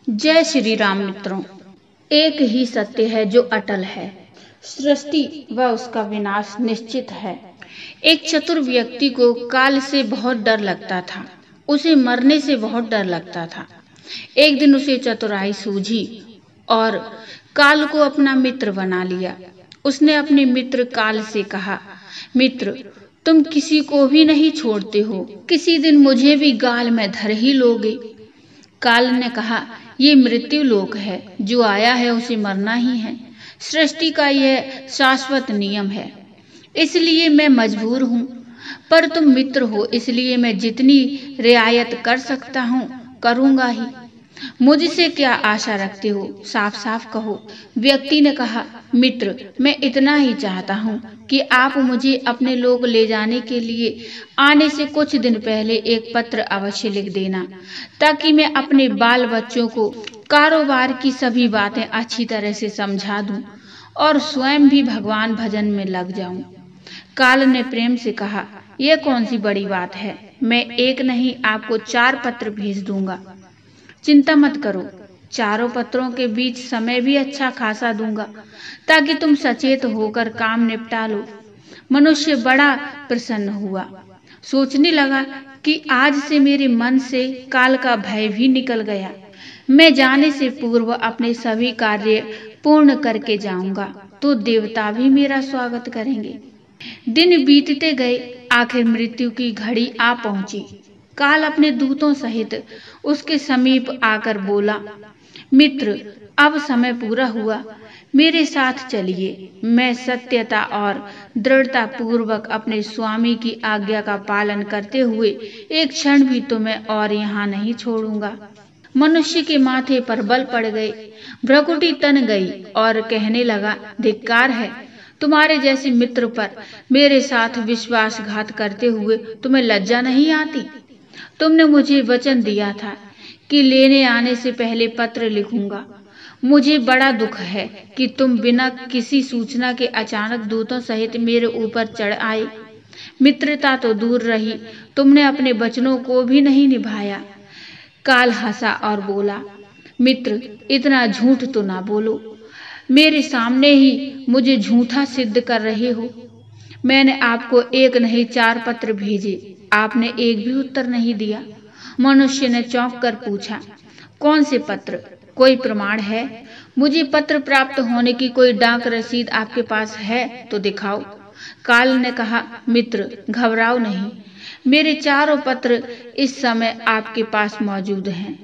जय श्री राम मित्रों। एक ही सत्य है जो अटल है, सृष्टि व उसका विनाश निश्चित है। एक चतुर व्यक्ति को काल से बहुत डर लगता था, उसे मरने से बहुत डर लगता था। एक दिन उसे चतुराई सूझी और काल को अपना मित्र बना लिया। उसने अपने मित्र काल से कहा, मित्र, तुम किसी को भी नहीं छोड़ते हो, किसी दिन मुझे भी गाल में धर ही लोगे। काल ने कहा, ये मृत्यु लोक है, जो आया है उसे मरना ही है। सृष्टि का यह शाश्वत नियम है, इसलिए मैं मजबूर हूँ। पर तुम मित्र हो, इसलिए मैं जितनी रियायत कर सकता हूँ करूँगा ही। मुझसे क्या आशा रखते हो, साफ साफ कहो। व्यक्ति ने कहा, मित्र, मैं इतना ही चाहता हूँ कि आप मुझे अपने लोग ले जाने के लिए आने से कुछ दिन पहले एक पत्र अवश्य लिख देना, ताकि मैं अपने बाल बच्चों को कारोबार की सभी बातें अच्छी तरह से समझा दूं और स्वयं भी भगवान भजन में लग जाऊं। काल ने प्रेम से कहा, यह कौन सी बड़ी बात है, मैं एक नहीं आपको 4 पत्र भेज दूंगा। चिंता मत करो, चारों पत्रों के बीच समय भी अच्छा खासा दूंगा, ताकि तुम सचेत होकर काम निपटा लो। मनुष्य बड़ा प्रसन्न हुआ, सोचने लगा कि आज से मेरे मन से काल का भय भी निकल गया। मैं जाने से पूर्व अपने सभी कार्य पूर्ण करके जाऊंगा, तो देवता भी मेरा स्वागत करेंगे। दिन बीतते गए, आखिर मृत्यु की घड़ी आ पहुंची। काल अपने दूतों सहित उसके समीप आकर बोला, मित्र, अब समय पूरा हुआ, मेरे साथ चलिए। मैं सत्यता और दृढ़ता पूर्वक अपने स्वामी की आज्ञा का पालन करते हुए एक क्षण भी तुम्हें और यहाँ नहीं छोड़ूंगा। मनुष्य के माथे पर बल पड़ गए, भ्रकुटी तन गई और कहने लगा, धिक्कार है, तुम्हारे जैसे मित्र पर मेरे साथ विश्वासघात करते हुए तुम्हें लज्जा नहीं आती। तुमने मुझे वचन दिया था कि लेने आने से पहले पत्र लिखूंगा। मुझे बड़ा दुख है कि तुम बिना किसी सूचना के अचानक दूतों सहित मेरे ऊपर चढ़ आए। मित्रता तो दूर रही, तुमने अपने वचनों को भी नहीं निभाया। काल हंसा और बोला, मित्र, इतना झूठ तो ना बोलो, मेरे सामने ही मुझे झूठा सिद्ध कर रहे हो। मैंने आपको एक नहीं 4 पत्र भेजे, आपने एक भी उत्तर नहीं दिया। मनुष्य ने चौंक कर पूछा, कौन से पत्र, कोई प्रमाण है? मुझे पत्र प्राप्त होने की कोई डाक रसीद आपके पास है तो दिखाओ। काल ने कहा, मित्र, घबराओ नहीं, मेरे 4 पत्र इस समय आपके पास मौजूद हैं।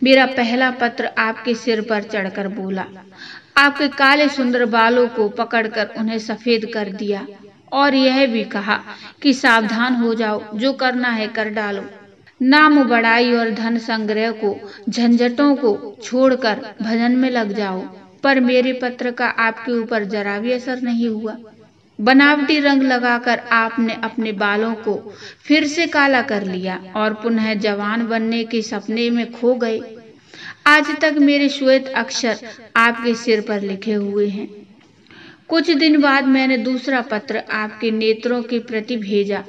मेरा पहला पत्र आपके सिर पर चढ़कर बोला, आपके काले सुंदर बालों को पकड़कर उन्हें सफेद कर दिया और यह भी कहा कि सावधान हो जाओ, जो करना है कर डालो। नाम बढ़ाई और धन संग्रह को, झंझटों को छोड़कर भजन में लग जाओ। पर मेरे पत्र का आपके ऊपर जरा भी असर नहीं हुआ। बनावटी रंग लगाकर आपने अपने बालों को फिर से काला कर लिया और पुनः जवान बनने के सपने में खो गए। आज तक मेरे श्वेत अक्षर आपके सिर पर लिखे हुए हैं। कुछ दिन बाद मैंने दूसरा पत्र आपके नेत्रों के प्रति भेजा।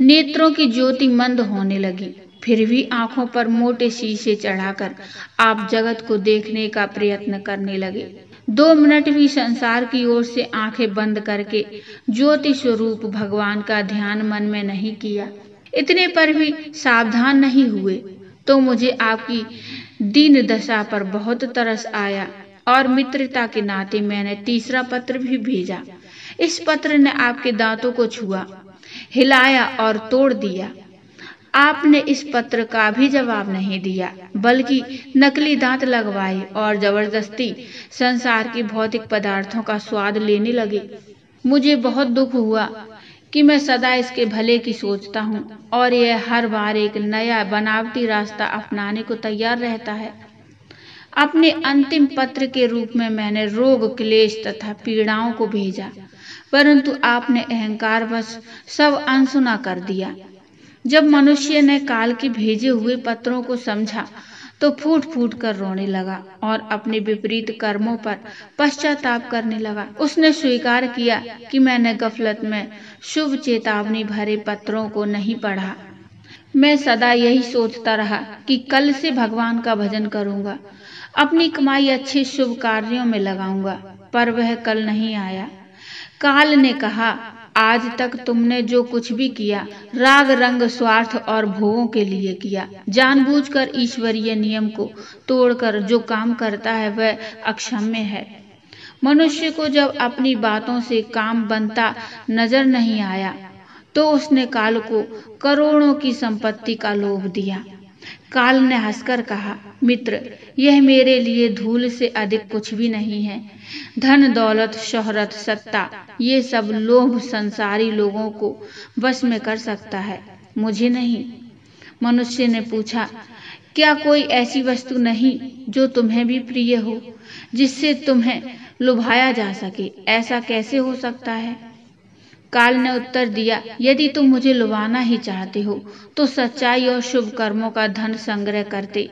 नेत्रों की ज्योति मंद होने लगी, फिर भी आंखों पर मोटे शीशे चढ़ाकर आप जगत को देखने का प्रयत्न करने लगे। 2 मिनट भी संसार की ओर से आंखें बंद करके ज्योति स्वरूप भगवान का ध्यान मन में नहीं किया। इतने पर भी सावधान नहीं हुए तो मुझे आपकी दीन दशा पर बहुत तरस आया और मित्रता के नाते मैंने तीसरा पत्र भी भेजा। इस पत्र ने आपके दांतों को छुआ, हिलाया और तोड़ दिया। आपने इस पत्र का भी जवाब नहीं दिया, बल्कि नकली दांत लगवाए और जबरदस्ती संसार के भौतिक पदार्थों का स्वाद लेने लगे। मुझे बहुत दुख हुआ कि मैं सदा इसके भले की सोचता हूँ और यह हर बार एक नया बनावटी रास्ता अपनाने को तैयार रहता है। अपने अंतिम पत्र के रूप में मैंने रोग, क्लेश तथा पीड़ाओं को भेजा, परंतु आपने अहंकारवश सब अनसुना कर दिया। जब मनुष्य ने काल के भेजे हुए पत्रों को समझा तो फूट फूट कर रोने लगा और अपने विपरीत कर्मों पर पश्चाताप करने लगा। उसने स्वीकार किया कि मैंने गफलत में शुभ चेतावनी भरे पत्रों को नहीं पढ़ा। मैं सदा यही सोचता रहा कि कल से भगवान का भजन करूंगा, अपनी कमाई अच्छे शुभ कार्यों में लगाऊंगा, पर वह कल नहीं आया। काल ने कहा, आज तक तुमने जो कुछ भी किया राग रंग स्वार्थ और भोगों के लिए किया। जानबूझकर ईश्वरीय नियम को तोड़कर जो काम करता है वह अक्षम्य है। मनुष्य को जब अपनी बातों से काम बनता नजर नहीं आया तो उसने काल को करोड़ों की संपत्ति का लोभ दिया। काल ने हंसकर कहा, मित्र, यह मेरे लिए धूल से अधिक कुछ भी नहीं है। धन दौलत शोहरत सत्ता ये सब लोभ संसारी लोगों को वश में कर सकता है, मुझे नहीं। मनुष्य ने पूछा, क्या कोई ऐसी वस्तु नहीं जो तुम्हें भी प्रिय हो, जिससे तुम्हें लुभाया जा सके? ऐसा कैसे हो सकता है? काल ने उत्तर दिया, यदि तुम मुझे लुभाना ही चाहते हो तो सच्चाई और शुभ कर्मों का धन संग्रह करते।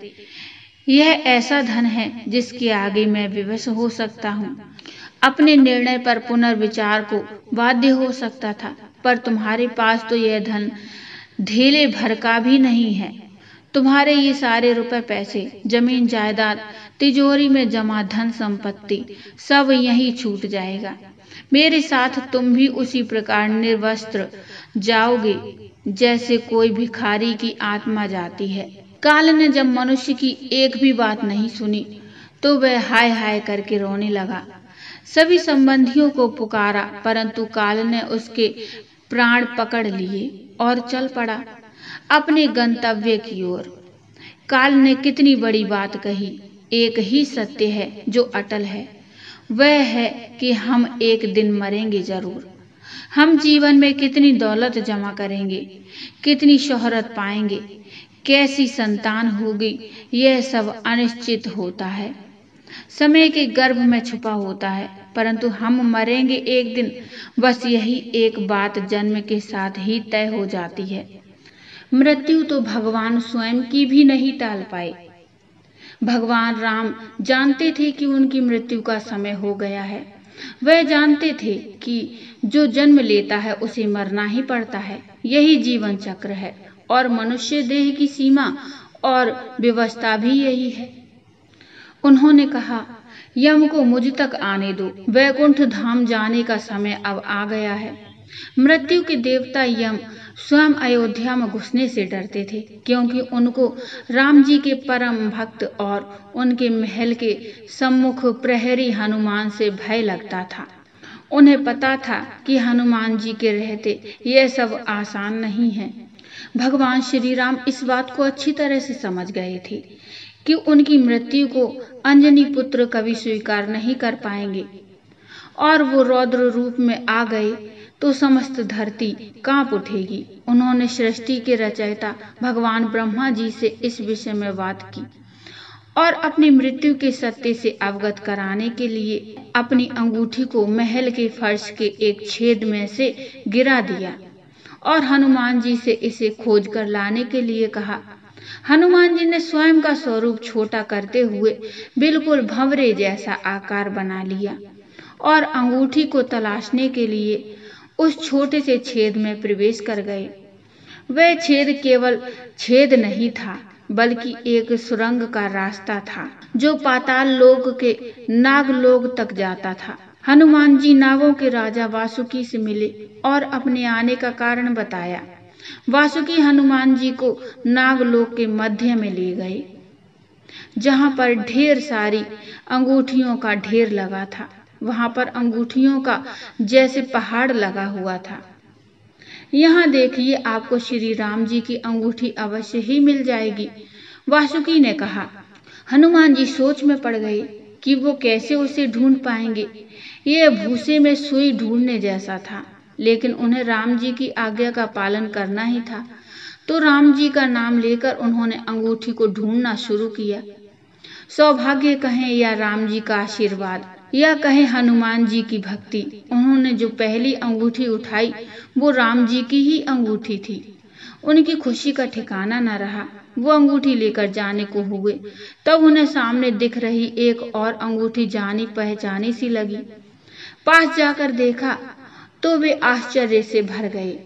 यह ऐसा धन है जिसके आगे मैं विवश हो सकता हूँ, अपने निर्णय पर पुनर्विचार को बाध्य हो सकता था, पर तुम्हारे पास तो यह धन धेले भर का भी नहीं है। तुम्हारे ये सारे रुपए पैसे, जमीन जायदाद, तिजोरी में जमा धन संपत्ति सब यहीं छूट जाएगा। मेरे साथ तुम भी उसी प्रकार निर्वस्त्र जाओगे जैसे कोई भिखारी की आत्मा जाती है। काल ने जब मनुष्य की एक भी बात नहीं सुनी तो वह हाय हाय करके रोने लगा। सभी संबंधियों को पुकारा, परंतु काल ने उसके प्राण पकड़ लिए और चल पड़ा अपने गंतव्य की ओर। काल ने कितनी बड़ी बात कही। एक ही सत्य है जो अटल है, वह है कि हम एक दिन मरेंगे जरूर। हम जीवन में कितनी दौलत जमा करेंगे, कितनी शोहरत पाएंगे, कैसी संतान होगी, यह सब अनिश्चित होता है, समय के गर्भ में छुपा होता है, परंतु हम मरेंगे एक दिन, बस यही एक बात जन्म के साथ ही तय हो जाती है। मृत्यु तो भगवान स्वयं की भी नहीं टाल पाए। भगवान राम जानते थे कि उनकी मृत्यु का समय हो गया है। वह जानते थे कि जो जन्म लेता है उसे मरना ही पड़ता है, यही जीवन चक्र है और मनुष्य देह की सीमा और व्यवस्था भी यही है। उन्होंने कहा, यम को मुझ तक आने दो, वैकुंठ धाम जाने का समय अब आ गया है। मृत्यु के देवता यम स्वयं अयोध्या में घुसने से डरते थे, क्योंकि उनको राम जी के परम भक्त और उनके महल के सम्मुख प्रहरी हनुमान से भय लगता था। उन्हें पता था कि हनुमान जी के रहते यह सब आसान नहीं है। भगवान श्री राम इस बात को अच्छी तरह से समझ गए थे कि उनकी मृत्यु को अंजनी पुत्र कभी स्वीकार नहीं कर पाएंगे, और वो रौद्र रूप में आ गए तो समस्त धरती कांप उठेगी। उन्होंने सृष्टि के रचयिता भगवान ब्रह्मा जी से इस विषय में बात की और अपनी मृत्यु के सत्य से अवगत कराने के लिए अपनी अंगूठी को महल के फर्श के एक छेद में से गिरा दिया और हनुमान जी से इसे खोज कर लाने के लिए कहा। हनुमान जी ने स्वयं का स्वरूप छोटा करते हुए बिल्कुल भंवरे जैसा आकार बना लिया और अंगूठी को तलाशने के लिए उस छोटे से छेद में प्रवेश कर गए। वह छेद केवल छेद नहीं था, बल्कि एक सुरंग का रास्ता था जो पाताल लोक के नागलोक तक जाता था। हनुमान जी नागों के राजा वासुकी से मिले और अपने आने का कारण बताया। वासुकी हनुमान जी को नागलोक के मध्य में ले गए, जहां पर ढेर सारी अंगूठियों का ढेर लगा था। वहां पर अंगूठियों का जैसे पहाड़ लगा हुआ था। यहाँ देखिए, आपको श्री राम जी की अंगूठी अवश्य ही मिल जाएगी, वासुकी ने कहा। हनुमान जी सोच में पड़ गए कि वो कैसे उसे ढूंढ पाएंगे। यह भूसे में सुई ढूंढने जैसा था, लेकिन उन्हें राम जी की आज्ञा का पालन करना ही था। तो राम जी का नाम लेकर उन्होंने अंगूठी को ढूंढना शुरू किया। सौभाग्य कहें या राम जी का आशीर्वाद या कहें हनुमान जी की भक्ति, उन्होंने जो पहली अंगूठी उठाई वो राम जी की ही अंगूठी थी। उनकी खुशी का ठिकाना न रहा। वो अंगूठी लेकर जाने को हुए, तब उन्हें सामने दिख रही एक और अंगूठी जानी पहचानी सी लगी। पास जाकर देखा तो वे आश्चर्य से भर गए।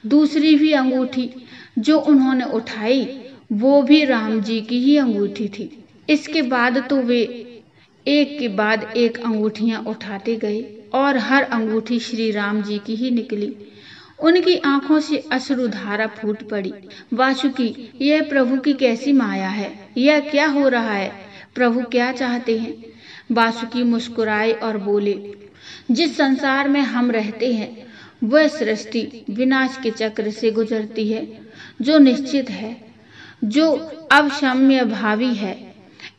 दूसरी भी अंगूठी जो उन्होंने उठाई वो भी राम जी की ही अंगूठी थी। इसके बाद तो वे एक के बाद एक अंगूठियां उठाते गए और हर अंगूठी श्री राम जी की ही निकली। उनकी आंखों से अश्रुधारा फूट पड़ी। वासुकी, यह प्रभु की कैसी माया है, यह क्या हो रहा है, प्रभु क्या चाहते हैं? वासुकी मुस्कुराए और बोले, जिस संसार में हम रहते हैं वह सृष्टि विनाश के चक्र से गुजरती है, जो निश्चित है, जो अवश्य भावी है।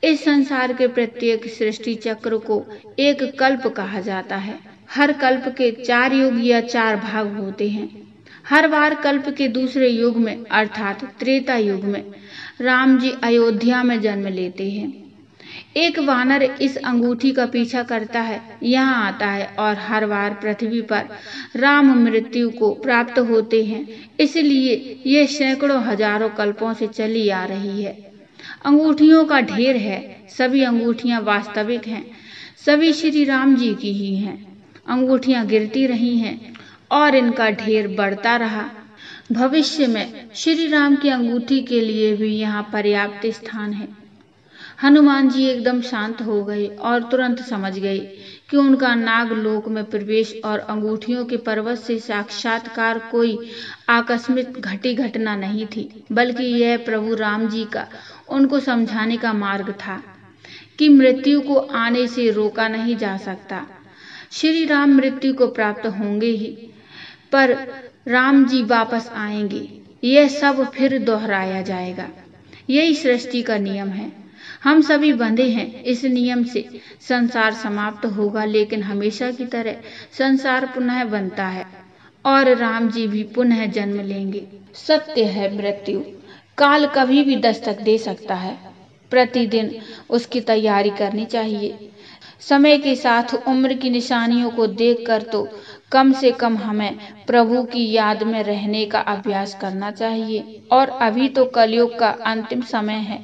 इस संसार के प्रत्येक सृष्टि चक्र को एक कल्प कहा जाता है। हर कल्प के 4 युग या 4 भाग होते हैं। हर बार कल्प के दूसरे युग में अर्थात त्रेता युग में राम जी अयोध्या में जन्म लेते हैं। एक वानर इस अंगूठी का पीछा करता है, यहाँ आता है और हर बार पृथ्वी पर राम मृत्यु को प्राप्त होते हैं। इसलिए ये सैकड़ों हजारों कल्पों से चली आ रही है। अंगूठियों का ढेर है, सभी अंगूठियां वास्तविक हैं, सभी श्री राम जी की ही हैं। अंगूठियां गिरती रही हैं और इनका ढेर बढ़ता रहा। भविष्य में श्री राम की अंगूठी के लिए भी यहाँ पर्याप्त स्थान है। हनुमान जी एकदम शांत हो गए और तुरंत समझ गए कि उनका नागलोक में प्रवेश और अंगूठियों के पर्वत से साक्षात्कार कोई आकस्मिक घटी घटना नहीं थी, बल्कि यह प्रभु राम जी का उनको समझाने का मार्ग था कि मृत्यु को आने से रोका नहीं जा सकता। श्री राम मृत्यु को प्राप्त होंगे ही, पर राम जी वापस आएंगे। यह सब फिर दोहराया जाएगा। यही सृष्टि का नियम है। हम सभी बंधे हैं इस नियम से। संसार समाप्त होगा, लेकिन हमेशा की तरह संसार पुनः बनता है और राम जी भी पुनः जन्म लेंगे। सत्य है, मृत्यु काल कभी भी दस्तक दे सकता है। प्रतिदिन उसकी तैयारी करनी चाहिए। समय के साथ उम्र की निशानियों को देखकर तो कम से कम हमें प्रभु की याद में रहने का अभ्यास करना चाहिए। और अभी तो कलयुग का अंतिम समय है।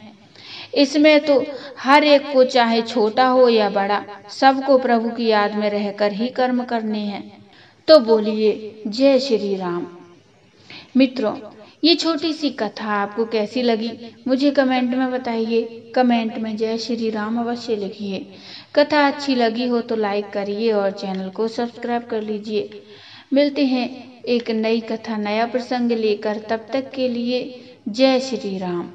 इसमें तो हर एक को, चाहे छोटा हो या बड़ा, सबको प्रभु की याद में रहकर ही कर्म करने हैं। तो बोलिए जय श्री राम। मित्रों, ये छोटी सी कथा आपको कैसी लगी मुझे कमेंट में बताइए। कमेंट में जय श्री राम अवश्य लिखिए। कथा अच्छी लगी हो तो लाइक करिए और चैनल को सब्सक्राइब कर लीजिए। मिलते हैं एक नई कथा, नया प्रसंग लेकर। तब तक के लिए जय श्री राम।